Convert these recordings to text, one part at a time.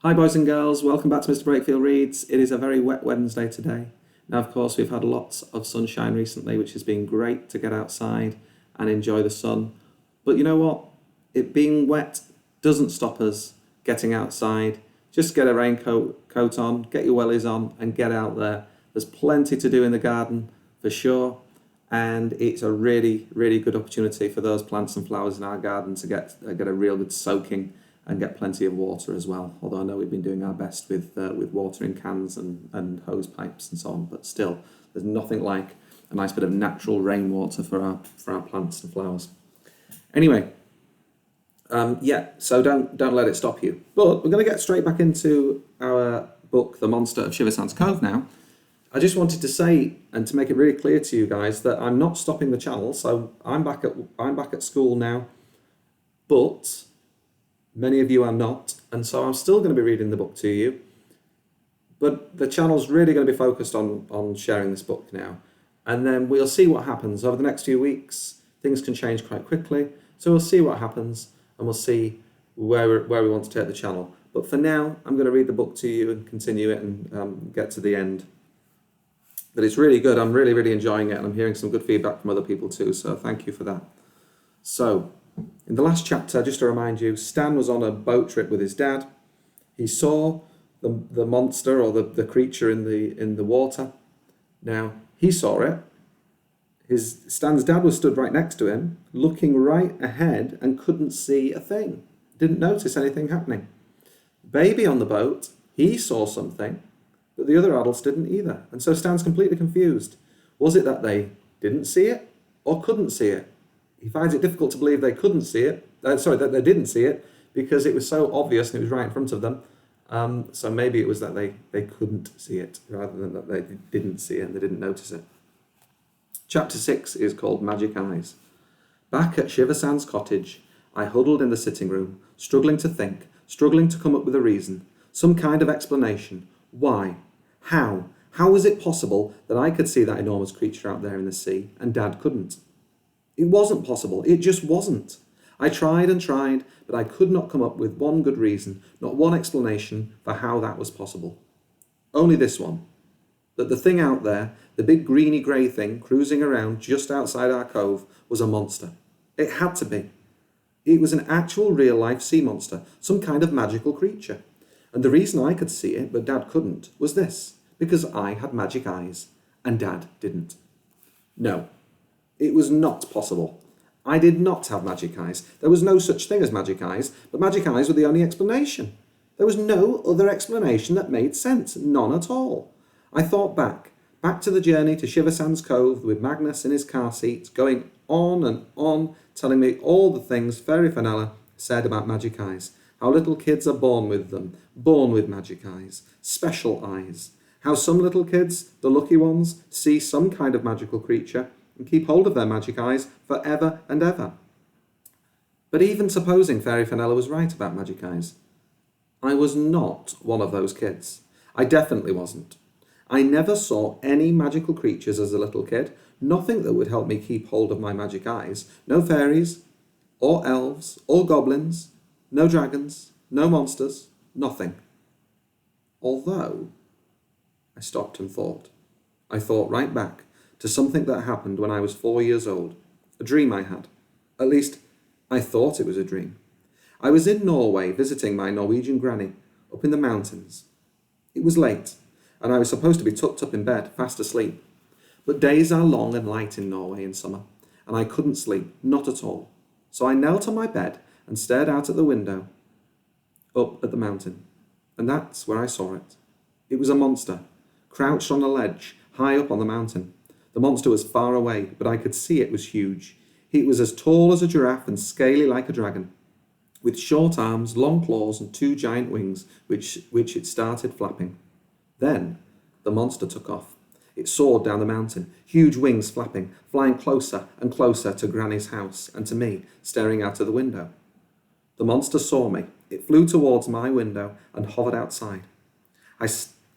Hi boys and girls, welcome back to Mr. Brakefield Reads. It is a very wet Wednesday today. Now of course we've had lots of sunshine recently, which has been great to get outside and enjoy the sun. But you know what? It being wet doesn't stop us getting outside. Just get a coat on, get your wellies on and get out there. There's plenty to do in the garden for sure. And it's a really, really good opportunity for those plants and flowers in our garden to get a real good soaking and get plenty of water as well. Although I know we've been doing our best with watering cans and hose pipes and so on, but still, there's nothing like a nice bit of natural rainwater for our plants and flowers. Anyway, so don't let it stop you. But we're going to get straight back into our book, The Monster of Shiversands Cove now. I just wanted to say and to make it really clear to you guys that I'm not stopping the channel. So I'm back at school now, but many of you are not, and so I'm still going to be reading the book to you. But the channel's really going to be focused on sharing this book now, and then we'll see what happens over the next few weeks. Things can change quite quickly, so we'll see what happens, and we'll see where we want to take the channel. But for now, I'm going to read the book to you and continue it and get to the end. But it's really good. I'm really, really enjoying it, and I'm hearing some good feedback from other people too, so thank you for that. So, in the last chapter, just to remind you, Stan was on a boat trip with his dad. He saw the monster or the creature in the water. Now, he saw it. Stan's dad was stood right next to him, looking right ahead and couldn't see a thing. Didn't notice anything happening. Baby on the boat, he saw something, but the other adults didn't either. And so Stan's completely confused. Was it that they didn't see it or couldn't see it? He finds it difficult to believe they couldn't see it. That they didn't see it because it was so obvious and it was right in front of them. So maybe it was that they couldn't see it rather than that they didn't see it and they didn't notice it. Chapter 6 is called Magic Eyes. Back at Shiversands Cottage, I huddled in the sitting room, struggling to think, struggling to come up with a reason, some kind of explanation. Why? How? How was it possible that I could see that enormous creature out there in the sea and Dad couldn't? It wasn't possible. It just wasn't. I tried and tried, but I could not come up with one good reason, not one explanation for how that was possible. Only this one, that the thing out there, the big greeny grey thing cruising around just outside our cove, was a monster. It had to be. It was an actual real-life sea monster, some kind of magical creature. And the reason I could see it, but Dad couldn't, was this, because I had magic eyes, and Dad didn't. No. It was not possible. I did not have magic eyes. There was no such thing as magic eyes, but magic eyes were the only explanation. There was no other explanation that made sense, none at all. I thought back to the journey to Shiversands Cove with Magnus in his car seat, going on and on, telling me all the things Fairy Fanella said about magic eyes, how little kids are born with them, born with magic eyes, special eyes, how some little kids, the lucky ones, see some kind of magical creature and keep hold of their magic eyes forever and ever. But even supposing Fairy Fanella was right about magic eyes, I was not one of those kids. I definitely wasn't. I never saw any magical creatures as a little kid, nothing that would help me keep hold of my magic eyes. No fairies, or elves, or goblins, no dragons, no monsters, nothing. Although, I stopped and thought. I thought right back to something that happened when I was 4 years old, a dream I had. At least, I thought it was a dream. I was in Norway visiting my Norwegian granny up in the mountains. It was late, and I was supposed to be tucked up in bed, fast asleep. But days are long and light in Norway in summer, and I couldn't sleep, not at all. So I knelt on my bed and stared out at the window, up at the mountain. And that's where I saw it. It was a monster, crouched on a ledge, high up on the mountain. The monster was far away, but I could see it was huge. It was as tall as a giraffe and scaly like a dragon, with short arms, long claws, and 2 giant wings, which it started flapping. Then the monster took off. It soared down the mountain, huge wings flapping, flying closer and closer to Granny's house and to me, staring out of the window. The monster saw me. It flew towards my window and hovered outside. I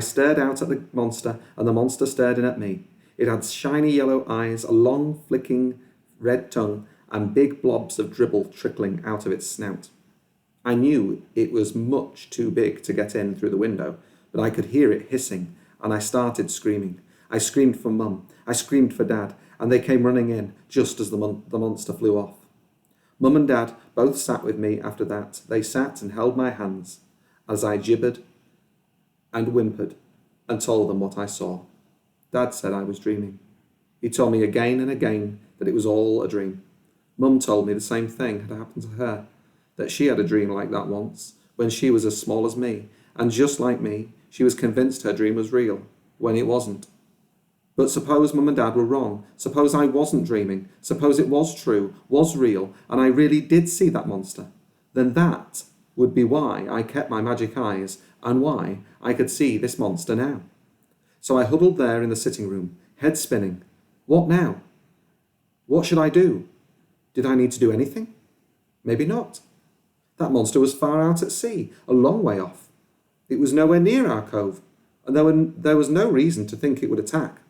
stared out at the monster, and the monster stared in at me. It had shiny yellow eyes, a long, flicking red tongue, and big blobs of dribble trickling out of its snout. I knew it was much too big to get in through the window, but I could hear it hissing, and I started screaming. I screamed for Mum, I screamed for Dad, and they came running in just as the monster flew off. Mum and Dad both sat with me after that. They sat and held my hands as I gibbered and whimpered and told them what I saw. Dad said I was dreaming. He told me again and again that it was all a dream. Mum told me the same thing had happened to her, that she had a dream like that once, when she was as small as me, and just like me, she was convinced her dream was real, when it wasn't. But suppose Mum and Dad were wrong, suppose I wasn't dreaming, suppose it was true, was real, and I really did see that monster, then that would be why I kept my magic eyes, and why I could see this monster now. So I huddled there in the sitting room, head spinning. What now? What should I do? Did I need to do anything? Maybe not. That monster was far out at sea, a long way off. It was nowhere near our cove, and there was no reason to think it would attack.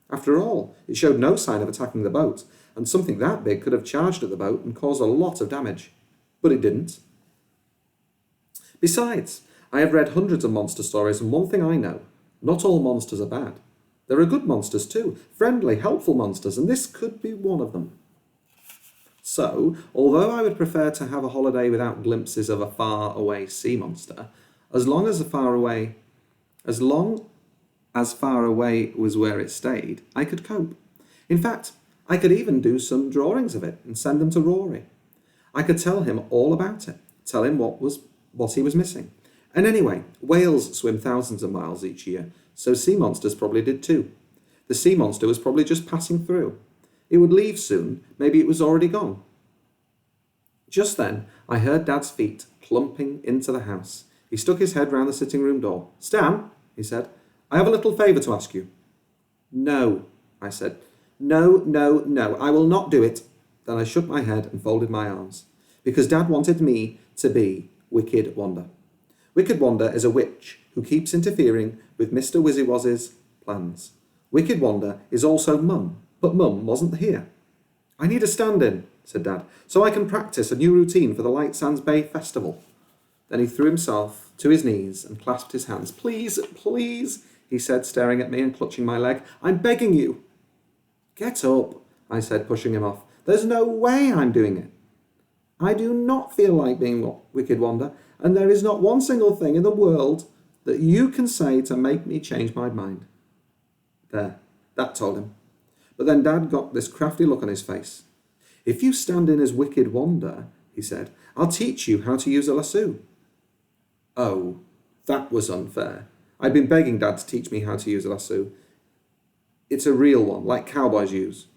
After all, it showed no sign of attacking the boat, and something that big could have charged at the boat and caused a lot of damage. But it didn't. Besides, I have read hundreds of monster stories, and one thing I know, not all monsters are bad. There are good monsters too, friendly, helpful monsters, and this could be one of them. So, although I would prefer to have a holiday without glimpses of a far-away sea monster, as long as far away was where it stayed, I could cope. In fact, I could even do some drawings of it and send them to Rory. I could tell him all about it, tell him what he was missing. And anyway, whales swim thousands of miles each year, so sea monsters probably did too. The sea monster was probably just passing through. It would leave soon, maybe it was already gone. Just then, I heard Dad's feet clumping into the house. He stuck his head round the sitting room door. "Stan," he said, "I have a little favour to ask you." "No," I said. No, I will not do it." Then I shook my head and folded my arms, because Dad wanted me to be Wicked Wanda. Wicked Wanda is a witch who keeps interfering with Mr. Wizzywaz's plans. Wicked Wanda is also Mum, but Mum wasn't here. "I need a stand-in," said Dad, "so I can practice a new routine for the Light Sands Bay Festival." Then he threw himself to his knees and clasped his hands. "Please, please," he said, staring at me and clutching my leg. "I'm begging you." "Get up," I said, pushing him off. "There's no way I'm doing it. I do not feel like being Wicked Wanda, and there is not one single thing in the world that you can say to make me change my mind." There, that told him. But then Dad got this crafty look on his face. "If you stand in as Wicked Wanda," he said, "I'll teach you how to use a lasso." Oh, that was unfair. I'd been begging Dad to teach me how to use a lasso. It's a real one, like cowboys use.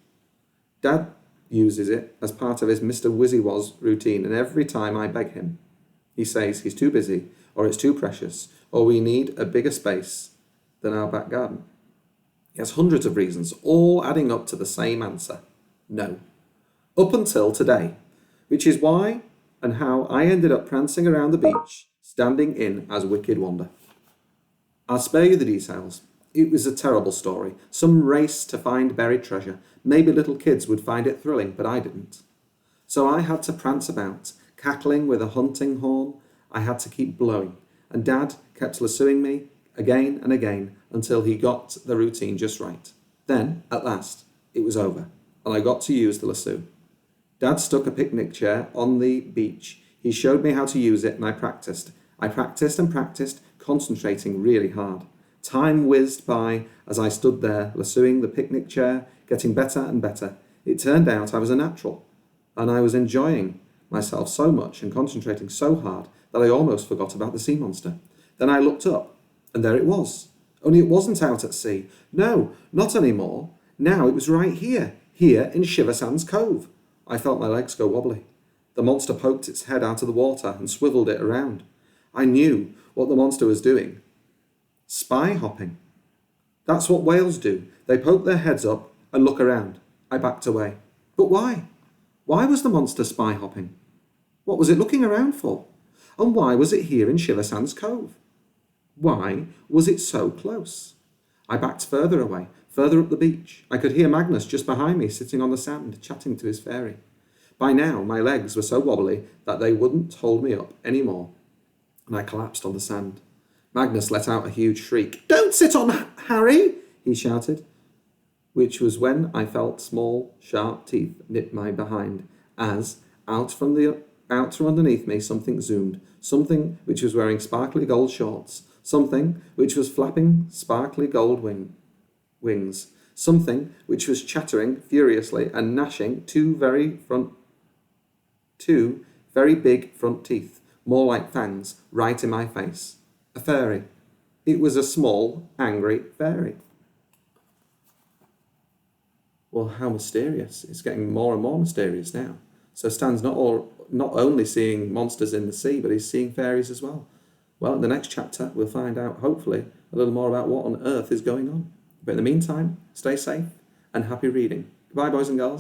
Dad uses it as part of his Mr. Wizzywaz routine, and every time I beg him, he says he's too busy, or it's too precious, or we need a bigger space than our back garden. He has hundreds of reasons, all adding up to the same answer: no. Up until today, which is why and how I ended up prancing around the beach, standing in as Wicked Wanda. I'll spare you the details. It was a terrible story, some race to find buried treasure. Maybe little kids would find it thrilling, but I didn't. So I had to prance about, cackling with a hunting horn. I had to keep blowing, and Dad kept lassoing me again and again until he got the routine just right. Then, at last, it was over, and I got to use the lasso. Dad stuck a picnic chair on the beach. He showed me how to use it, and I practiced. I practiced and practiced, concentrating really hard. Time whizzed by as I stood there, lassoing the picnic chair, getting better and better. It turned out I was a natural, and I was enjoying myself so much and concentrating so hard that I almost forgot about the sea monster. Then I looked up, and there it was. Only it wasn't out at sea. No, not anymore. Now it was right here in Shiversands Cove. I felt my legs go wobbly. The monster poked its head out of the water and swiveled it around. I knew what the monster was doing. Spy hopping. That's what whales do. They poke their heads up and look around. I backed away. But why? Why was the monster spy hopping? What was it looking around for? And why was it here in Shiversands Cove? Why was it so close? I backed further away, further up the beach. I could hear Magnus just behind me, sitting on the sand, chatting to his fairy. By now, my legs were so wobbly that they wouldn't hold me up any more, and I collapsed on the sand. Magnus let out a huge shriek. "Don't sit on Harry!" he shouted, which was when I felt small, sharp teeth nip my behind, as, out from underneath me, something zoomed, something which was wearing sparkly gold shorts, something which was flapping sparkly gold wings, something which was chattering furiously and gnashing two very big front teeth, more like fangs, right in my face. A fairy. It was a small, angry fairy. Well, how mysterious. It's getting more and more mysterious now. So Stan's not only seeing monsters in the sea, but he's seeing fairies as well. Well, in the next chapter, we'll find out, hopefully, a little more about what on earth is going on. But in the meantime, stay safe and happy reading. Goodbye, boys and girls.